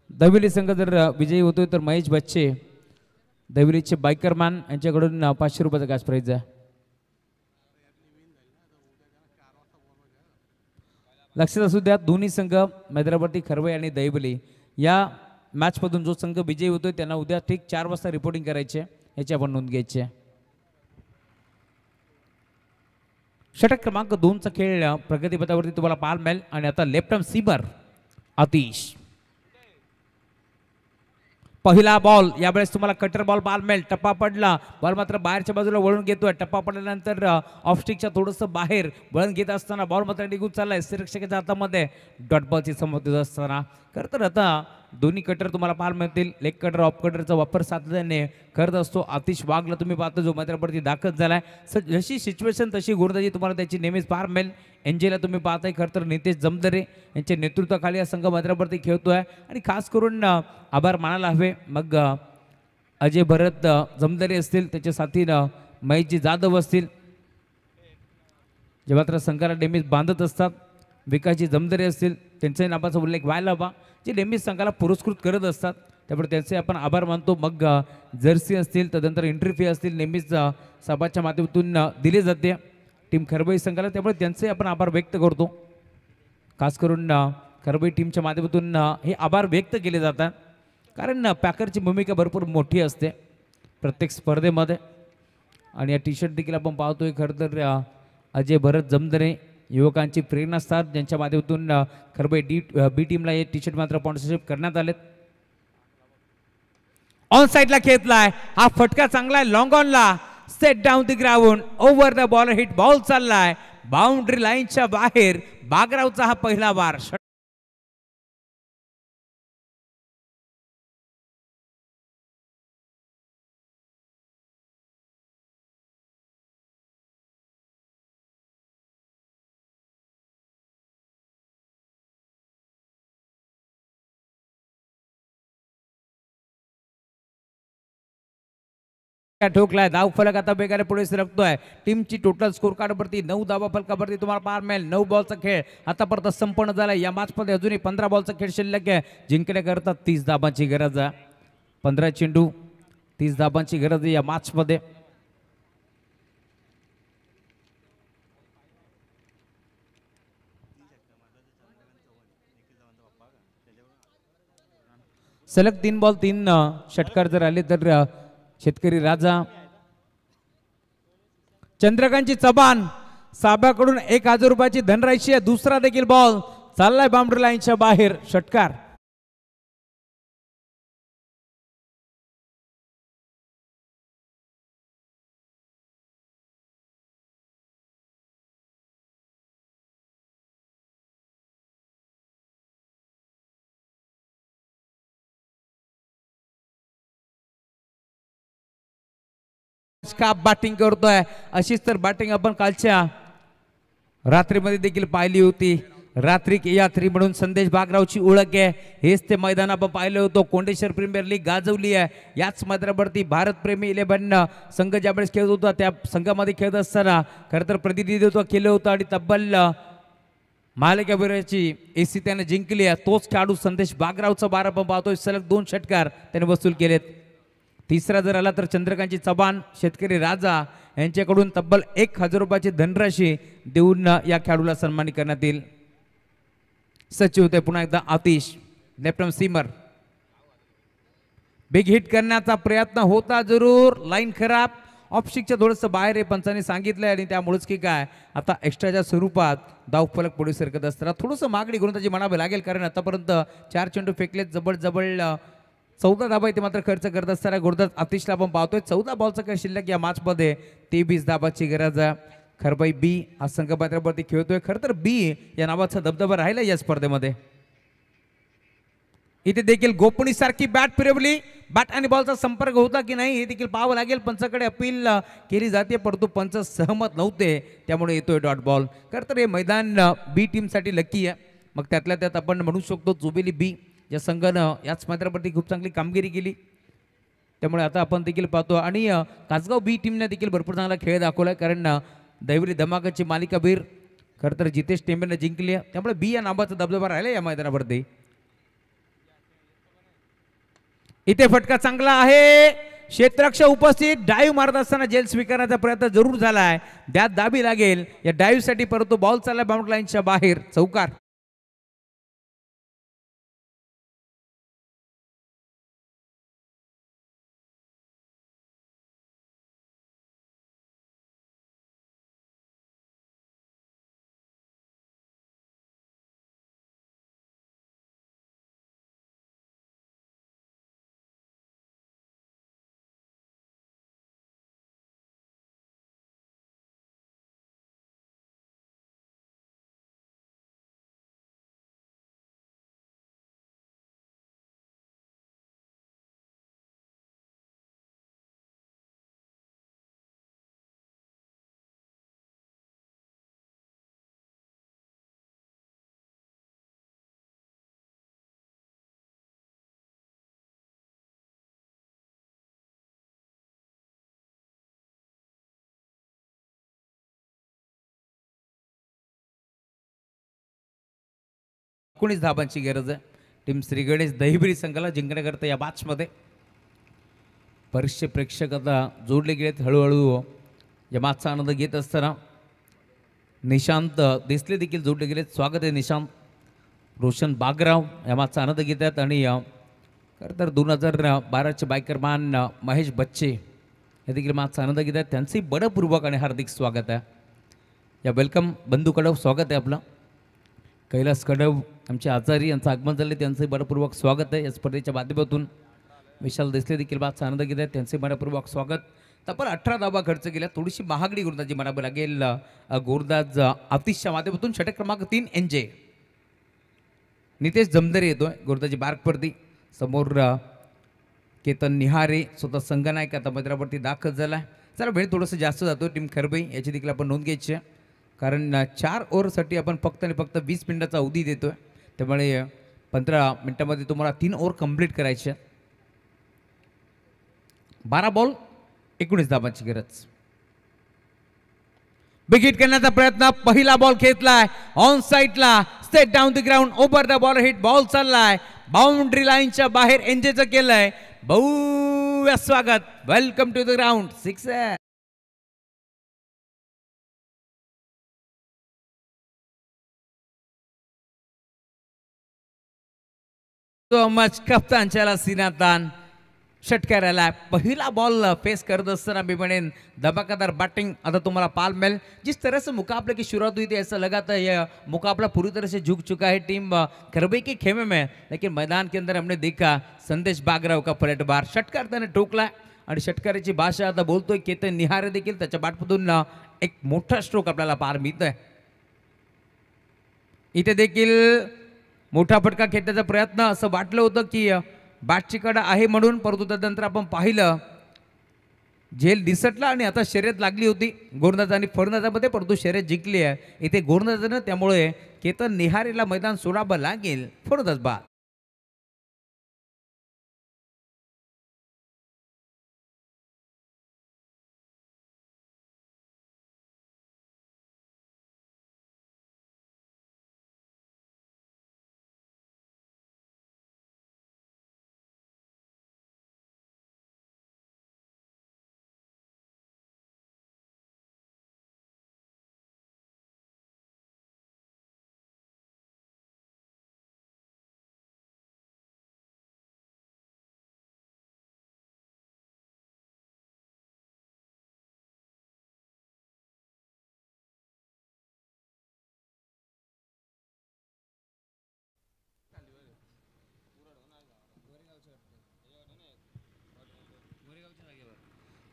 [SPEAKER 2] दैवली संघ जर विजयी होतोय तर महेश बच्चे दैवलीचे बायकरमॅन यांच्याकडून 500 रुपयाचा कॅश प्राईज आहे. लक्षात असू द्या दोन्ही संघ मैदानावरती खरवई आणि दैवली या मॅचमधून जो संघ विजयी होतोय त्यांना उद्या ठीक 4 वाजता रिपोर्टिंग करायचे, याची आपण नोंद घ्यायची आहे. षटक क्रमांक 2चा खेळ प्रगतीपथावरती तुम्हाला पाहायला मिळेल. आणि आता लेफ्ट आर्म सीमर आतिश. पहिला बॉल यावेळेस तुम्हाला कटर बॉल पाहायला मिळेल. टप्पा पडला. बॉल मात्र बाहेरच्या बाजूला वळून घेतोय. टप्पा पडल्यानंतर ऑफस्टिकच्या थोडंसं बाहेर वळण घेत असताना बॉल मात्र निघून चाललाय सिरक्षकाच्या हातामध्ये. डॉट बॉलची समाप्ती होत असताना खरं तर आता दोन्ही कटर तुम्हाला पाहायला मिळतील. लेग कटर ऑफ कटरचा वापर सातत्याने करत असतो आतिश वाघला तुम्ही पाहतो जो मैदानावरती दाखल झालाय. जशी सिच्युएशन तशी गोलंदाजी तुम्हाला त्याची नेहमीच पाहायला मिळेल. एनजेला तुम्ही पाहताय खरं तर नितेश जमदरे यांच्या नेतृत्वाखाली हा संघ मैदानावरती खेळतोय. आणि खास करून आभार मानायला हवे मग अजय भरत जमदरे असतील, त्याच्या साथीनं महेशजी जाधव असतील जे मात्र संघाला नेहमीच बांधत असतात. विकासजी जमदरे असतील त्यांच्याही नावाचा उल्लेख व्हायला हवा जे नेहमीच संघाला पुरस्कृत करत असतात. त्यामुळे त्यांचे आपण आभार मानतो. मग जर्सी असतील, तदनंतर एंट्री फी असतील, नेहमीच सभाच्या माध्यमातून दिली जाते टीम खरबई संघाला, त्यामुळे त्यांचे आपण आभार व्यक्त करतो. खास करून खरबई टीमच्या माध्यमातून हे आभार व्यक्त केले जातात, कारण पॅकरची भूमिका भरपूर मोठी असते प्रत्येक स्पर्धेमध्ये. आणि या टी शर्ट देखील आपण पाहतोय खरं तर अजय भरत जमदरे युवकांची प्रेरणास्थान, ज्यांच्या माध्यमातून खरबई बी टीमला हे टी शर्ट मात्र स्पॉन्सरशिप करण्यात आलेत. ऑन साईडला खेळलाय, हा फटका चांगला आहे लॉंग ऑनला, set down the ground, over the ball, hit ball चाललाय बाउंड्री लाईनच्या बाहेर. बागरावचा हा पहिला वार. ठोकलाय, धाव फलक आता बेगाने पुढे सरकतोय. टीमची टोटल स्कोर कार्ड वरती 9 धावा फलकावरती तुम्हाला पार मिळेल. 9 बॉलचा खेळ आतापर्यंत संपन्न झालाय. या मॅच मध्ये अजूनही 15 बॉलचा खेळ शिल्लक आहे. जिंकण्याकरता 30 धाबांची गरज आहे. 15 चेंडू 30 धाबांची गरज आहे या मॅच मध्ये. सलग 3 बॉल 3 षटकार जर आले तर शेतकरी राजा चंद्रकांतची चबान साब्याकडून 1000 रुपयाची धनराशी आहे. दुसरा देखील बॉल चाललाय बाउंड्री लाईनच्या बाहेर, षटकार. का बॅटिंग करतोय, अशीच तर बॅटिंग आपण कालच्या रात्रीमध्ये देखील पाहिली होती. रात्री यात्री म्हणून संदेश बागरावची ओळख आहे. हेच ते मैदान आपण पाहिलं होतं. कोंडेश्वर प्रीमियर लीग गाजवली आहे. याच मैदानावरती भारत प्रेमी 11 संघ ज्यावेळेस खेळत होता, त्या संघामध्ये खेळत असताना खरं तर प्रतिनिधित्व केलं होतं आणि तब्बल महालिकावीराची एसी त्याने जिंकली आहे. तोच खेळाडू संदेश बागरावचा 12 आपण पाहतोय. सलग 2 षटकार त्याने वसूल केलेत. तिसरा जर आला तर चंद्रकांतची चबान शेतकरी राजा यांच्याकडून तब्बल 1000 रुपयाची धनराशी देऊन या खेळाडूला सन्मानित करण्यात येईल. सचिव होते पुन्हा एकदा Atish, left-arm seamer. Big hit करण्याचा प्रयत्न होता जरूर, लाईन खराब, ऑफस्टिकच्या थोडंसं बाहेर हे पंचांनी सांगितलंय आणि त्यामुळेच की काय आता एक्स्ट्राच्या स्वरूपात धावफलक पुढे सरकत असताना थोडंसं मागणी गोलंदाजी म्हणावी लागेल, कारण आतापर्यंत 4 चेंडू फेकलेत. जबळ 14 धाबा इथे मात्र खर्च करत असताना गोलंदाज आतिशला आपण पाहतोय. 14 बॉलचा खेळ शिल्लक या मॅच मध्ये. 23 धाबाची गरज आहे. खरबाई बी हा संघ पात्रवरती खेळतोय. खरं तर बी या नावाचा दबदबा राहिला या स्पर्धेमध्ये. इथे देखील गोपणी सारखी बॅट फिरवली, बॅट आणि बॉलचा संपर्क होता की नाही हे देखील पाहावं लागेल. पंचाकडे अपील केली जाते, परंतु पंच सहमत नव्हते, त्यामुळे येतोय डॉट बॉल. खरं तर हे मैदान बी टीमसाठी लकी आहे. मग त्यातल्या त्यात आपण म्हणू शकतो जुबिली बी या संघानं याच मैदानावरती खूप चांगली कामगिरी केली, त्यामुळे आता आपण देखील पाहतो. आणि तासगाव बी टीमने देखील भरपूर चांगला खेळ दाखवला, कारण दैवरी धमाकाची मालिकावीर खरं तर जितेश टेंबेने जिंकली आहे, त्यामुळे बी या नावाचा दबदबा राहिला या मैदानावरती. इथे फटका चांगला आहे, क्षेत्ररक्षक उपस्थित, डाईव्ह मारत असताना जेल स्वीकारण्याचा प्रयत्न जरूर झालाय, त्यात दाबी लागेल या डाईव्ह साठी, परंतु बॉल चालला बाउंड्री लाईनच्या बाहेर, चौकार. एकोणीस धाबांची गरज आहे. टीम श्री गणेश दहिबरी संघाला जिंकण्याकरता या मॅचमध्ये बरेचसे प्रेक्षक आता जोडले गेलेत हळूहळू या मॅचचा आनंद घेत असताना निशांत देसले देखील जोडले गेलेत. स्वागत आहे निशांत. रोशन बागराव या मॅचचा आनंद घेत आहेत आणि खरं तर 2012चे बायकरमॅन महेश बच्चे हे देखील मॅचचा आनंद घेत आहेत. त्यांचंही बडपूर्वक आणि हार्दिक स्वागत आहे. या वेलकम बंधू कडव स्वागत आहे आपलं. कैलास कडव आमचे आचारी यांचं आगमन झाले त्यांचंही बडपूर्वक स्वागत आहे. या स्पर्धेच्या माध्यमातून विशाल देसले देखील मॅचचा आनंद घेत आहेत. त्यांचे बडपूर्वक स्वागत. तब्बल 18 धावा खर्च केल्या. थोडीशी महागडी गोलंदाजी म्हणावी लागेल गोलंदाज आतिशच्या माध्यमातून. षटक क्रमांक 3 NJ नितेश जमदरे येतोय गोलंदाजी बार्कवरती. समोर केतन निहारे स्वतः संघनायक आता मैदानावरती दाखल झाला आहे. चला वेळ थोडंसं जास्त जातो. टीम खरबई याची देखील आपण नोंद घ्यायची आहे कारण 4 ओव्हरसाठी आपण फक्त आणि फक्त 20 मिनिटाचा अवधी देतोय. त्यामुळे 15 मिनिटामध्ये तुम्हाला 3 ओव्हर कंप्लीट करायचे. 12 बॉल 19 धावांची गरज. बिग हिट करण्याचा प्रयत्न. पहिला बॉल खेचलाय ऑन साईडला. Straight down the ground over the ball hit. Ball चाललाय बाउंड्री लाईनच्या बाहेर. एनजेचं केलंय. भव्य स्वागत. Welcome to the ground. 6 so much कप्तानच्याला सिनातान षटकाराला पहिला बॉल फेस करत असताना मी म्हणेन धमाकेदार बैटिंग आता तुम्हाला पाल मिल. जिस तरह से मुकाबले की शुरुआत हुई थी ऐसा लगा था यह मुकाबला पूरी तरह से झुक चुका है टीम खरबई के खेमे में. लेकिन मैदान के अंदर हमने देखा संदेश बागराव का पलटवार. षटकार त्याने ठोकला आणि षटकाराची भाषा आता बोलतोय केतन निहारे देखील त्याच्या बॅटमधून एक मोठा स्ट्रोक आपल्याला पार मिळतोय. इथे देखील मोठा फटका खेळण्याचा प्रयत्न. असं वाटलं होतं की बॅटची कडा आहे म्हणून परंतु त्यानंतर आपण पाहिलं झेल दिसटला आणि आता शर्यत लागली होती गोलंदाज आणि फलंदाजामध्ये परंतु शर्यत जिंकली आहे इथे गोलंदाजानं. त्यामुळे केतन निहारेला मैदान सोडावं लागेल. फलंदाज बाद.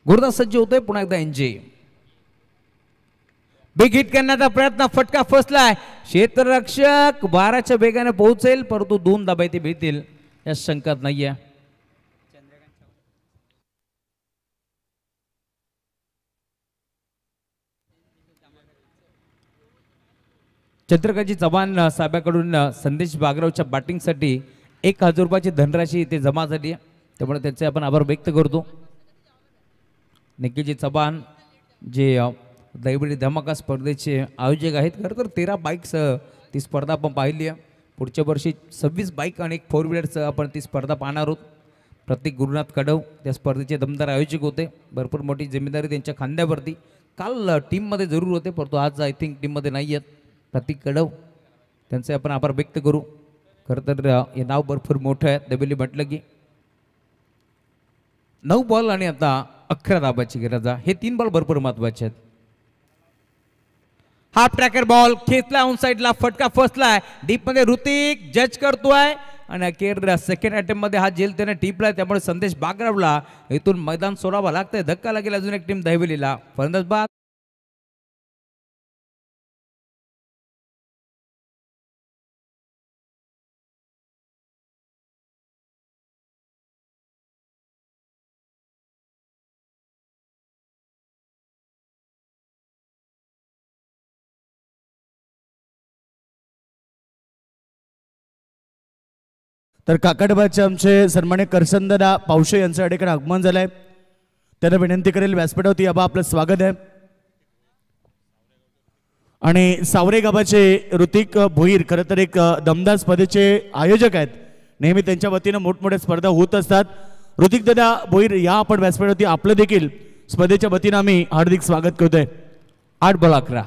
[SPEAKER 2] गोलंदाज सज्ज होतोय पुन्हा एकदा NJ. बिग हिट करण्याचा प्रयत्न. फटका फसलाय. क्षेत्ररक्षक 12च्या वेगाने पोहोचेल परंतु 2 धाबा इथे मिळतील या शंकात नाहीये. चंद्रकांतजी चव्हाण साहेबांकडून संदेश बागरावच्या बॅटिंगसाठी 1000 रुपयाची धनराशी इथे जमा झाली आहे. त्यामुळे त्यांचे आपण आभार व्यक्त करतो. निखिलजी चव्हाण जे दैवडी धमाका स्पर्धेचे आयोजक आहेत. खरं तर 13 बाईक्स ती स्पर्धा आपण पाहिली आहे. पुढच्या वर्षी 26 बाईक आणि 4 व्हीलरचं आपण ती स्पर्धा पाहणार आहोत. प्रतीक गुरुनाथ कडव त्या स्पर्धेचे दमदार आयोजक होते. भरपूर मोठी जिम्मेदारी त्यांच्या खांद्यावरती. काल टीममध्ये जरूर होते परंतु आज आय थिंक टीममध्ये नाही आहेत प्रतीक कडव. त्यांचे आपण आभार व्यक्त करू. खरं तर हे नाव भरपूर मोठं आहे. दबेली म्हटलं की 9 बॉल आणि आता 11 धाबाची गरज आहे. हे 3 बॉल भरपूर महत्वाचे आहेत. हाफ ट्रॅकर बॉल खेचला ऑन साईडला. फटका फसलाय डीप मध्ये. ऋतिक जज करतोय आणि अखेर सेकंड अटेम्प्ट मध्ये हा जेल त्याने टिपलाय. त्यामुळे संदेश बागरावला इथून मैदान सोडावं लागतंय. धक्का लागेल अजून एक टीम दहिवलीला. फलंदाज बाद.
[SPEAKER 1] तर काकडबाचे आमचे सन्मान्य करसंदरा पावशे यांचं अडेकडे आगमन झालंय. त्यांना विनंती करेल व्यासपीठावरती आबा आपलं स्वागत आहे. आणि सावरे गावाचे ऋतिक भोईर खरं तर एक दमदार स्पर्धेचे आयोजक आहेत. नेहमी त्यांच्या वतीनं मोठमोठ्या स्पर्धा होत असतात। ऋतिक दादा भोईर या आपण व्यासपीठावरती आपलं देखील स्पर्धेच्या वतीनं आम्ही हार्दिक स्वागत करतोय।
[SPEAKER 2] 8 बॉल 11।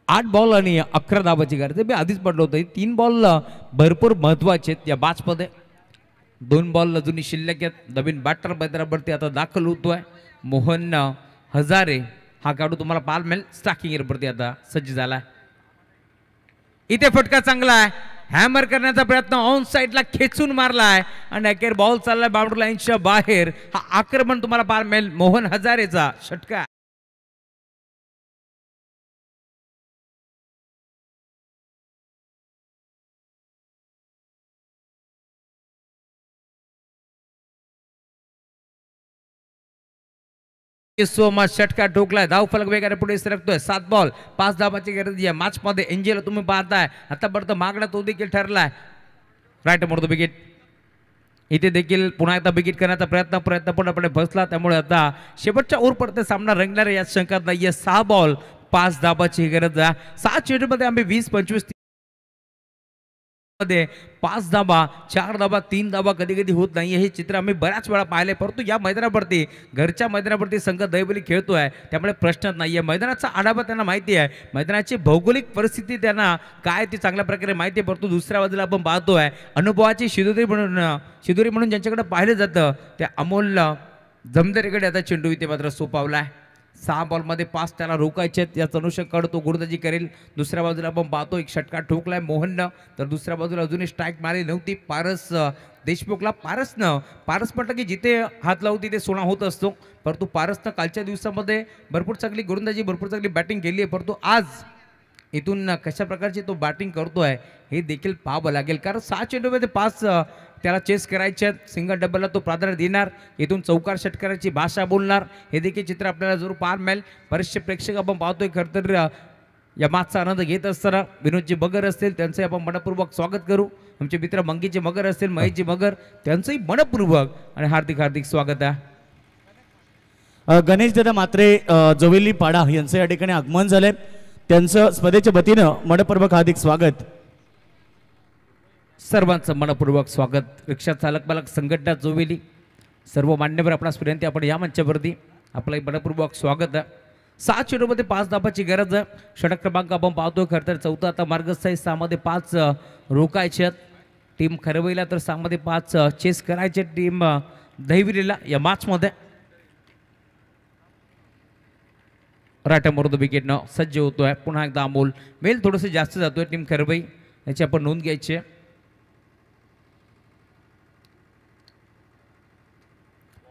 [SPEAKER 2] आठ बॉल आणि 11 धाबाची गरज मी आधीच म्हटलं होतं 3 बॉल भरपूर महत्वाचे आहेत या मॅचमध्ये। 2 बॉल अजूनही शिल्लक आहेत। नवीन बॅटर मैदानावरती आता दाखल होतोय मोहन हजारे। हा खेळाडू तुम्हाला पाहायला मिळेल स्टार्टिंग एअरवरती आता सज्ज झालाय। इथे फटका चांगला आहे, हॅमर करण्याचा प्रयत्न ऑन साइडला खेचून मारलाय आणि अखेर बॉल चाललाय बाउंड्री लाईनच्या बाहेर। हा आक्रमण तुम्हाला पाहायला मिळेल मोहन हजारेचा षटकार। षटकार ठोकलाय, धाव फलक वेगाने पुढे सरकतोय। 7 बॉल 5 धाबाची गरज या मॅच मध्ये। एंजेल तुम्ही पाहताय आतापर्यंत मागणा तो देखील ठरलाय। राईट मोड विकेट, इथे देखील पुन्हा एकदा विकेट करण्याचा प्रयत्न पूर्णपणे बसला, त्यामुळे आता शेवटच्या ओव्हरपर्यंत सामना रंगणार आहे यात शंका नाहीये। 6 बॉल 5 धाबाची गरज आहे। 7 चेंडूमध्ये आम्ही 20-25 मध्ये 5 धाबा 4 धाबा 3 धाबा कधी कधी होत नाही हे चित्र आम्ही बऱ्याच वेळा पाहिले। परंतु या मैदानावरती घरच्या मैदानावरती संघ दैवली खेळतोय त्यामुळे प्रश्नच नाहीये। मैदानाचा आढावा त्यांना माहिती आहे, मैदानाची भौगोलिक परिस्थिती त्यांना काय ती चांगल्या प्रकारे माहिती आहे। परंतु दुसऱ्या बाजूला आपण पाहतोय अनुभवाची शिदोरी म्हणून ज्यांच्याकडे पाहिलं जातं त्या अमोल जमदरेकडे आता चेंडू इथे मात्र सोपावलाय। 6 बॉलमध्ये 5 त्याला रोखायचे आहेत, याच अनुषंगाने तो गोलंदाजी करेल। दुसऱ्या बाजूला आपण पाहतो एक षटकार ठोकलाय मोहननं, तर दुसऱ्या बाजूला अजूनही स्ट्राईक मारली नव्हती पारस देशमुखला। पारस म्हटलं की जिथे हात लावू तिथे सोना होत असतो, परंतु पारसनं कालच्या दिवसामध्ये भरपूर चांगली गोलंदाजी भरपूर चांगली बॅटिंग केली आहे। परंतु आज इथून कशा प्रकारची तो बॅटिंग करतोय हे देखील पाहावं लागेल, कारण 6 चेंडूमध्ये 5 त्याला चेस करायचे। सिंगल डबलला तो प्राधान्य देणार, इथून चौकार षटकाराची भाषा बोलणार, हे देखील चित्र आपल्याला जरूर पाहायला मिळेल। बरेचसे प्रेक्षक आपण पाहतोय खरं तर या मॅचचा आनंद घेत असताना विनोदजी मगर असतील त्यांचे आपण मनपूर्वक स्वागत करू। आमचे मित्र मंगीजी मगर असतील, महेशजी मगर, त्यांचंही मनपूर्वक आणि हार्दिक हार्दिक स्वागत आहे।
[SPEAKER 1] गणेश दादा मात्रे जवेली पाडा यांचं या ठिकाणी आगमन झालंय, त्यांचं स्पर्धेच्या वतीनं मनपूर्वक हार्दिक स्वागत।
[SPEAKER 2] सर्वांचं मनपूर्वक स्वागत। रिक्षा चालक मालक संघटना जोवेली सर्व मान्यवर आपणास विनंती आपण या मंचावरती आपलं मनपूर्वक स्वागत आहे। 7 चेंडूमध्ये 5 धाबाची गरज आहे। षटक क्रमांक आपण पाहतोय खरं तर 4था आता मार्गस्थ आहे। 6 मध्ये 5 रोखायचे आहेत टीम खरवईला, तर 6 मध्ये 5 चेस करायचे टीम दहिविरीला या मॅचमध्ये। राटामोर्द विकेटनं सज्ज होतोय पुन्हा एकदा अमोल। वेल थोडंसं जास्त जातोय टीम खरवई, याची आपण नोंद घ्यायची आहे।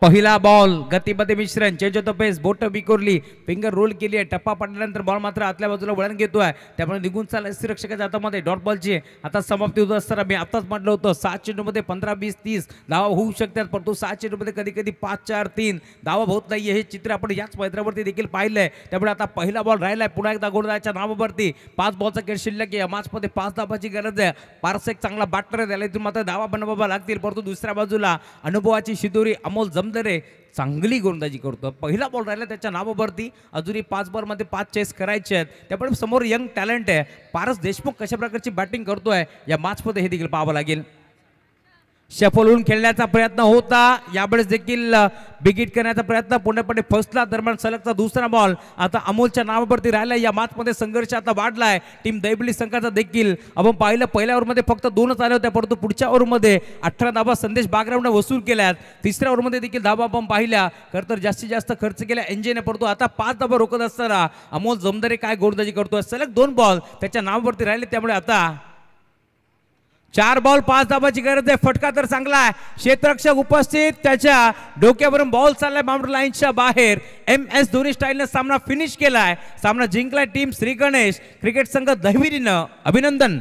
[SPEAKER 2] पहिला बॉल गतीमध्ये मिश्रण, चेंज ऑफ पेस, बोट विकोरली, फिंगर रोल केली आहे, टप्पा पडल्यानंतर बॉल मात्र आतल्या बाजूला वळण घेतोय, त्यामुळे निघून चालला रक्षकाच्या हातामध्ये। डॉट बॉलची आता समाप्ती होत असताना मी आताच म्हटलं होतं 7 चेंडूमध्ये 15, 20, 30 धावा होऊ शकतात, परंतु 7 चेंडूमध्ये कधी कधी 5, 4, 3 धावा होत नाहीये हे चित्र आपण याच मैदानावरती देखील पाहिलंय। त्यामुळे आता पहिला बॉल राहिलाय पुन्हा एकदा गोलंदाजाच्या नावावरती। 5 बॉलचा खेळ शिल्लक आहे, या मॅचमध्ये 5 धाबाची गरज आहे। पारस एक चांगला बॅटर आहे, त्याला इथून मात्र धावा बनवावा लागतील, परंतु दुसऱ्या बाजूला अनुभवाची शिदोरी अमोल जमदरे चांगली गोलंदाजी करतो। पहिला बॉल राहिला त्याच्या नावावरती, अजूनही 5 बॉलमध्ये 5 चेस करायचे आहेत, त्यामुळे समोर यंग टॅलेंट आहे। पारस देशमुख कशा प्रकारची बॅटिंग करतोय या मॅचमध्ये हे देखील पाहावं लागेल। शफल होऊन खेळण्याचा प्रयत्न होता, यावेळेस देखील बिगिट करण्याचा प्रयत्न पूर्णपणे फसला। दरम्यान सलगचा दुसरा बॉल आता अमोलच्या नावावरती राहिला। या मॅचमध्ये संघर्ष आता वाढलाय टीम दैबली संघाचा देखील। आपण पाहिलं पहिल्या ओव्हरमध्ये फक्त 2च आले होते, परंतु पुढच्या ओव्हरमध्ये 18 धाबा संदेश बागरावने वसूल केल्यात। तिसऱ्या ओव्हरमध्ये देखील धाबा आपण पाहिल्या, खरं तर जास्तीत जास्त खर्च केला एनजेने, परंतु आता 5 धाबा रोखत असताना अमोल जमदरे काय गोलंदाजी करतोय। सलग 2 बॉल त्याच्या नावावरती राहिले, त्यामुळे आता 4 बॉल 5 धाबाची गरज आहे। फटका तर चांगला आहे, क्षेत्ररक्षक उपस्थित, त्याच्या डोक्यावरून बॉल चाललाय बाउंड्री लाईनच्या बाहेर। MS धोनी स्टाईलने सामना फिनिश केलाय, सामना जिंकलाय टीम श्री गणेश क्रिकेट संघ दहिविरीनं। अभिनंदन।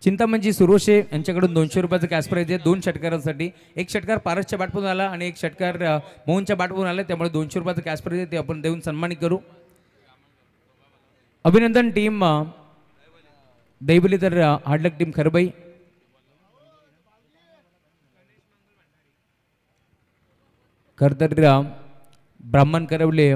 [SPEAKER 2] चिंतामणजी सुरोशे यांच्याकडून 200 रुपयाचं कॅश प्राईज आहे 2 षटकारांसाठी. एक षटकार पारसच्या बॅटमधून आला आणि एक षटकार मोहनच्या बॅटमधून आला, त्यामुळे 200 रुपयाचं कॅश प्राईज आहे ते आपण देऊन सन्मानित करू. अभिनंदन टीम दैवली तर हार्डलक टीम खरबाई. खरं तर ब्राह्मण करवले